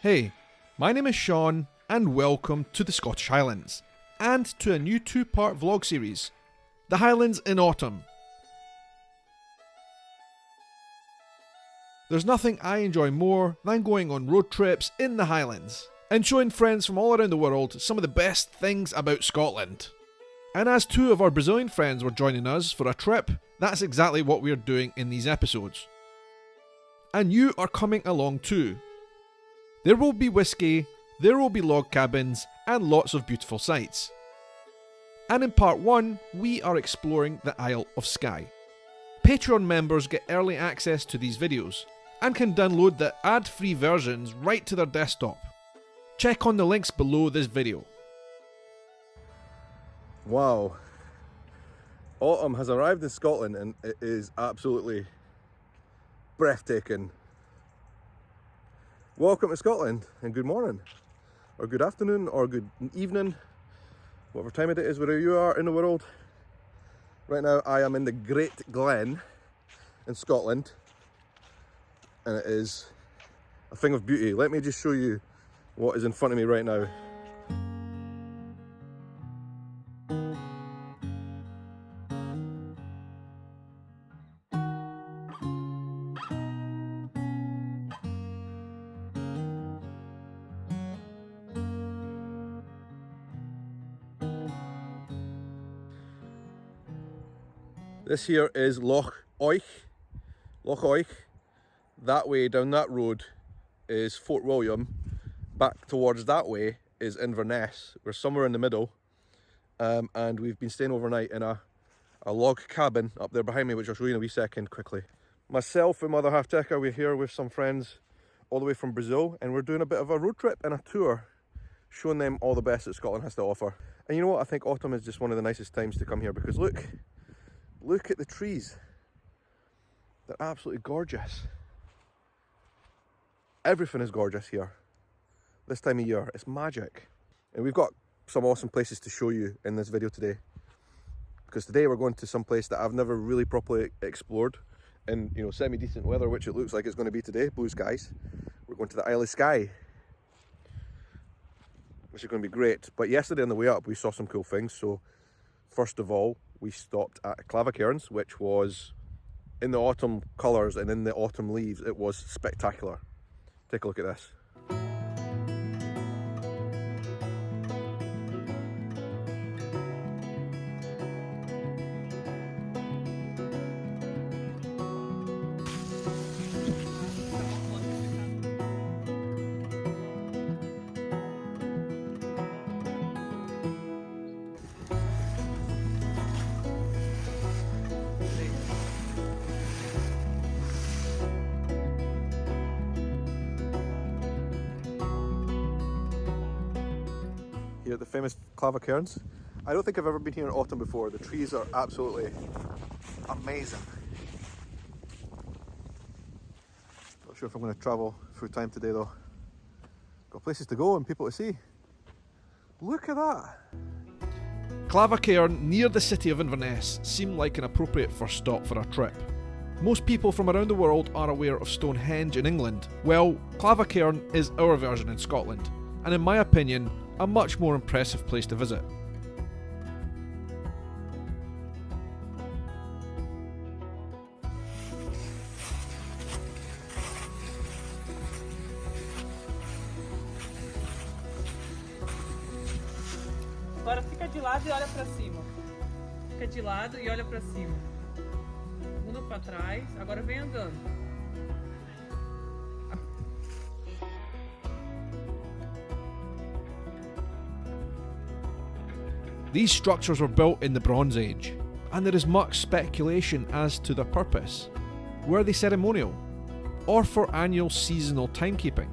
Hey, my name is Shaun, and welcome to the Scottish Highlands, and to a new two-part vlog series, The Highlands in Autumn. There's nothing I enjoy more than going on road trips in the Highlands, and showing friends from all around the world some of the best things about Scotland. And as two of our Brazilian friends were joining us for a trip, that's exactly what we're doing in these episodes. And you are coming along too. There will be whiskey, there will be log cabins, and lots of beautiful sights. And in part 1, we are exploring the Isle of Skye. Patreon members get early access to these videos, and can download the ad-free versions right to their desktop. Check on the links below this video. Wow. Autumn has arrived in Scotland and it is absolutely breathtaking. Welcome to Scotland and good morning, or good afternoon, or good evening, whatever time of it is wherever you are in the world. Right now I am in the Great Glen in Scotland and it is a thing of beauty. Let me just show you what is in front of me right now. This here is Loch Oich. That way down that road is Fort William. Back towards that way is Inverness. We're somewhere in the middle. And we've been staying overnight in a log cabin up there behind me, which I'll show you in a wee second quickly. Myself and my other half Tekka, we're here with some friends all the way from Brazil, and we're doing a bit of a road trip and a tour, showing them all the best that Scotland has to offer. And you know what? I think autumn is just one of the nicest times to come here because look at the trees. They're absolutely gorgeous. Everything is gorgeous here. This time of year, it's magic. And we've got some awesome places to show you in this video today. Because today we're going to some place that I've never really properly explored in, semi-decent weather, which it looks like it's going to be today, blue skies. We're going to the Isle of Skye, which is going to be great. But yesterday on the way up, we saw some cool things. So first of all, we stopped at Clavicurance, which was in the autumn colours and in the autumn leaves. It was spectacular. Take a look at this. Here at the famous Clavicurance. I don't think I've ever been here in autumn before. The trees are absolutely amazing. Not sure if I'm going to travel through time today though. Got places to go and people to see. Look at that! Clavicurance, near the city of Inverness, seemed like an appropriate first stop for our trip. Most people from around the world are aware of Stonehenge in England. Well, Clavicurance is our version in Scotland, and in my opinion, a much more impressive place to visit. Agora fica de lado e olha pra cima. Fica de lado e olha pra cima. Bunda pra trás, agora vem andando. These structures were built in the Bronze Age, and there is much speculation as to their purpose. Were they ceremonial? Or for annual seasonal timekeeping?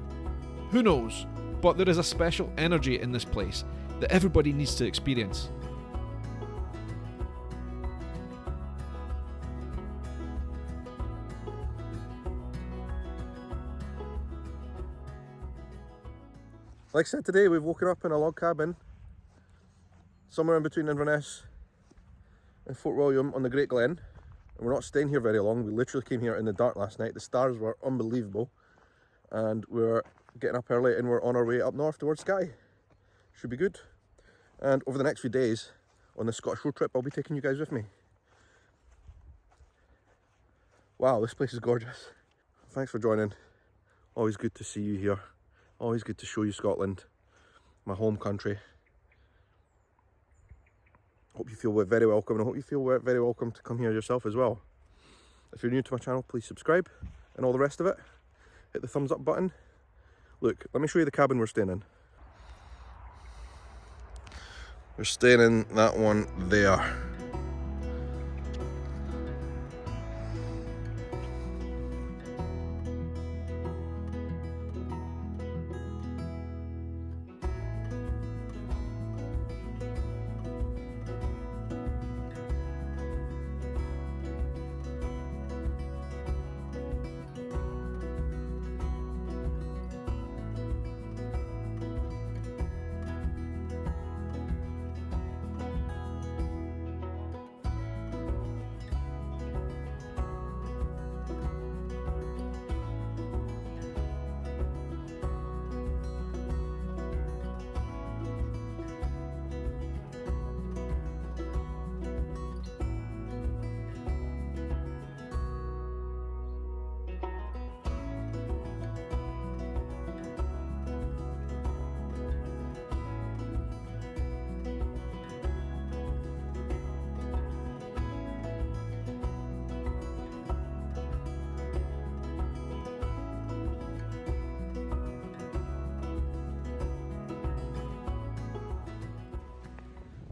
Who knows, but there is a special energy in this place that everybody needs to experience. Like I said, today we've woken up in a log cabin somewhere in between Inverness and Fort William on the Great Glen. And we're not staying here very long. We literally came here in the dark last night. The stars were unbelievable. And we're getting up early and we're on our way up north towards Skye. Should be good. And over the next few days on the Scottish road trip, I'll be taking you guys with me. Wow, this place is gorgeous. Thanks for joining. Always good to see you here. Always good to show you Scotland, my home country. Hope you feel very welcome, and I hope you feel very welcome to come here yourself as well. If you're new to my channel, please subscribe and all the rest of it. Hit the thumbs up button. Look, let me show you the cabin we're staying in. We're staying in that one there.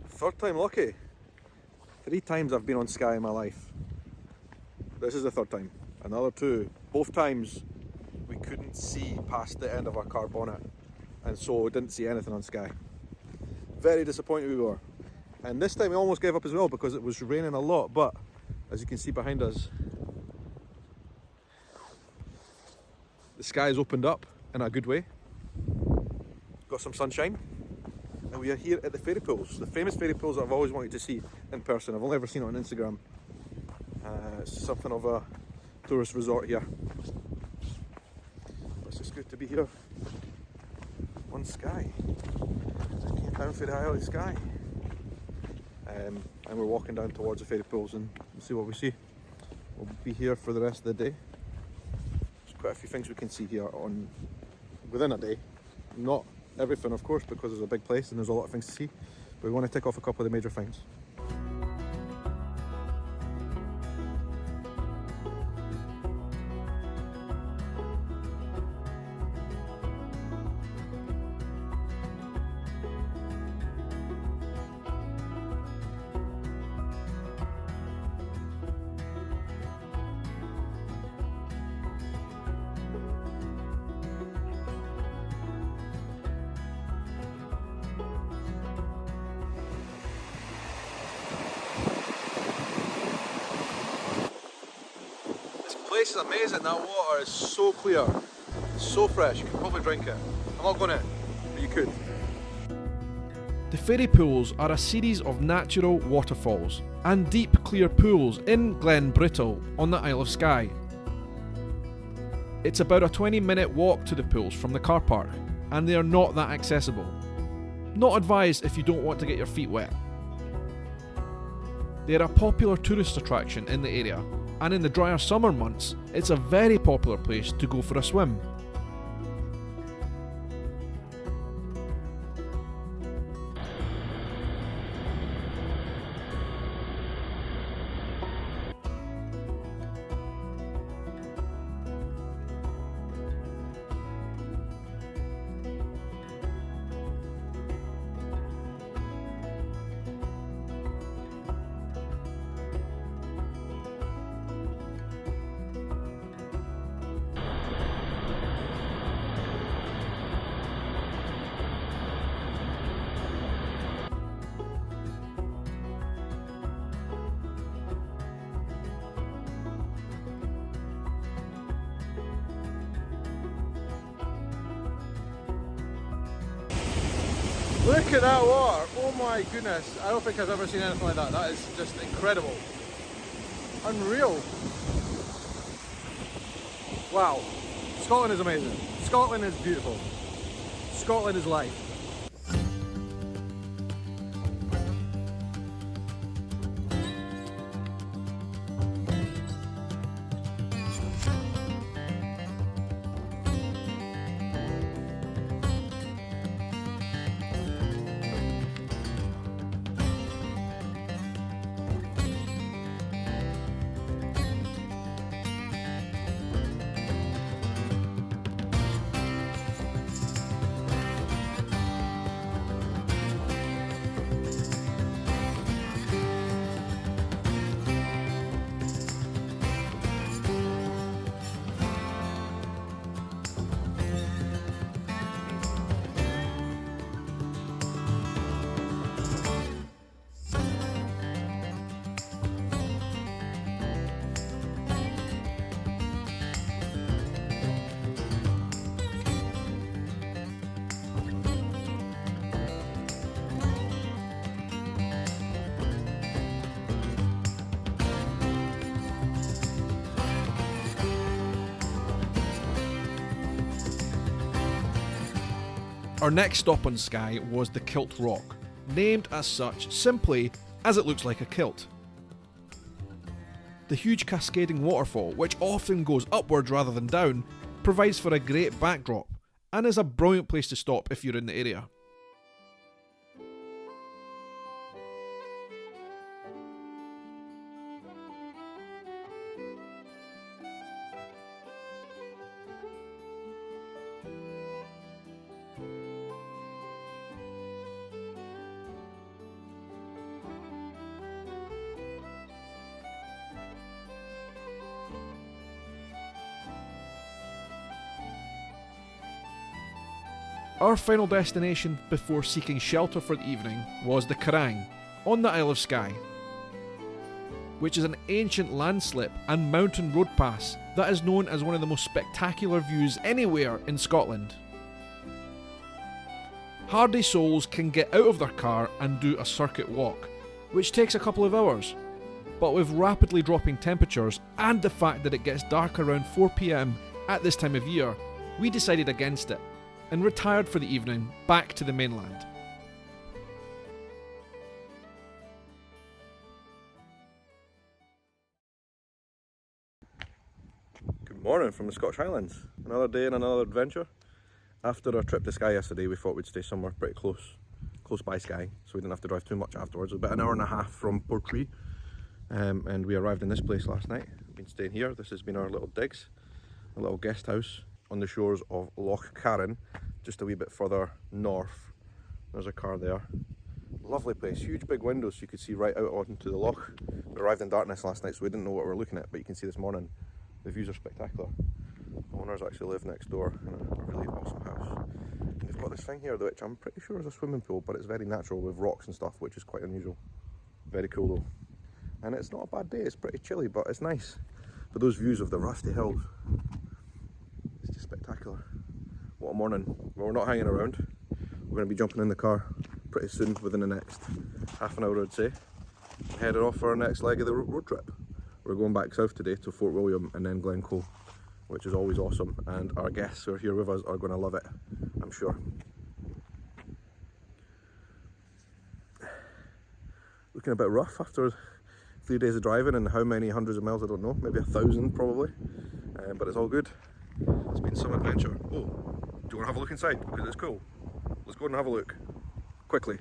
Third time lucky. 3 times I've been on Skye in my life. This is the third time. Another 2. Both times we couldn't see past the end of our car bonnet, and so didn't see anything on Skye. Very disappointed we were. And this time we almost gave up as well because it was raining a lot, but as you can see behind us, the sky's opened up in a good way. Got some sunshine. And we are here at the fairy pools, the famous fairy pools that I've always wanted to see in person. I've only ever seen it on Instagram. It's something of a tourist resort here. It's just good to be here on Skye. I came down for the Isle of Skye. And we're walking down towards the fairy pools and see what we see. We'll be here for the rest of the day. There's quite a few things we can see here within a day. Not everything, of course, because it's a big place and there's a lot of things to see, but we want to tick off a couple of the major things. This place is amazing. That water is so clear, so fresh. You can probably drink it. I'm not going to, but you could. The fairy pools are a series of natural waterfalls and deep clear pools in Glen Brittle on the Isle of Skye. It's about a 20-minute walk to the pools from the car park, and they are not that accessible. Not advised if you don't want to get your feet wet. They are a popular tourist attraction in the area, and in the drier summer months, it's a very popular place to go for a swim. Look at that water, oh my goodness, I don't think I've ever seen anything like that. That is just incredible. Unreal. Wow, Scotland is amazing. Scotland is beautiful. Scotland is life. Our next stop on Skye was the Kilt Rock, named as such simply as it looks like a kilt. The huge cascading waterfall, which often goes upwards rather than down, provides for a great backdrop and is a brilliant place to stop if you're in the area. Our final destination before seeking shelter for the evening was the Karang, on the Isle of Skye, which is an ancient landslip and mountain road pass that is known as one of the most spectacular views anywhere in Scotland. Hardy souls can get out of their car and do a circuit walk, which takes a couple of hours, but with rapidly dropping temperatures and the fact that it gets dark around 4 PM at this time of year, we decided against it and retired for the evening back to the mainland. Good morning from the Scottish Highlands. Another day and another adventure. After our trip to Skye yesterday, we thought we'd stay somewhere pretty close by Skye, so we didn't have to drive too much afterwards. About an hour and a half from Portree, and we arrived in this place last night. We've been staying here. This has been our little digs, a little guest house on the shores of Loch Karang, just a wee bit further north. There's a car there. Lovely place, huge big windows so you could see right out onto the loch. We arrived in darkness last night, so we didn't know what we were looking at, but you can see this morning the views are spectacular. The owners actually live next door in a really awesome house. And they've got this thing here which I'm pretty sure is a swimming pool, but it's very natural with rocks and stuff, which is quite unusual. Very cool though. And it's not a bad day, it's pretty chilly, but it's nice. But those views of the rusty hills, it's just spectacular. What a morning. Well, we're not hanging around. We're going to be jumping in the car pretty soon, within the next half an hour I'd say. Heading off for our next leg of the road trip. We're going back south today to Fort William and then Glencoe, which is always awesome, and our guests who are here with us are going to love it, I'm sure. Looking a bit rough after 3 days of driving and how many hundreds of miles I don't know, maybe 1,000 probably, but it's all good. It's been some adventure. Oh, do you want to have a look inside? Because it's cool. Let's go and have a look. Quickly.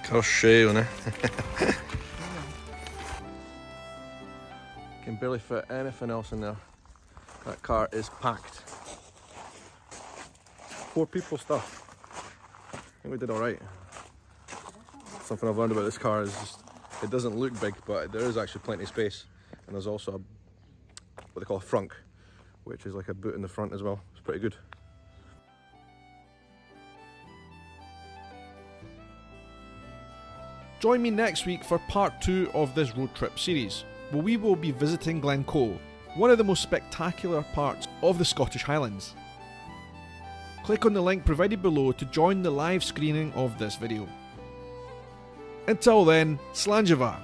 Car cheio, né? Can barely fit anything else in there. That car is packed. 4 people stuff. I think we did alright. Something I've learned about this car is just, it doesn't look big, but there is actually plenty of space. And there's also what they call a frunk, which is like a boot in the front as well. It's pretty good. Join me next week for part 2 of this road trip series, where we will be visiting Glencoe, one of the most spectacular parts of the Scottish Highlands. Click on the link provided below to join the live screening of this video. Until then, Slanjava!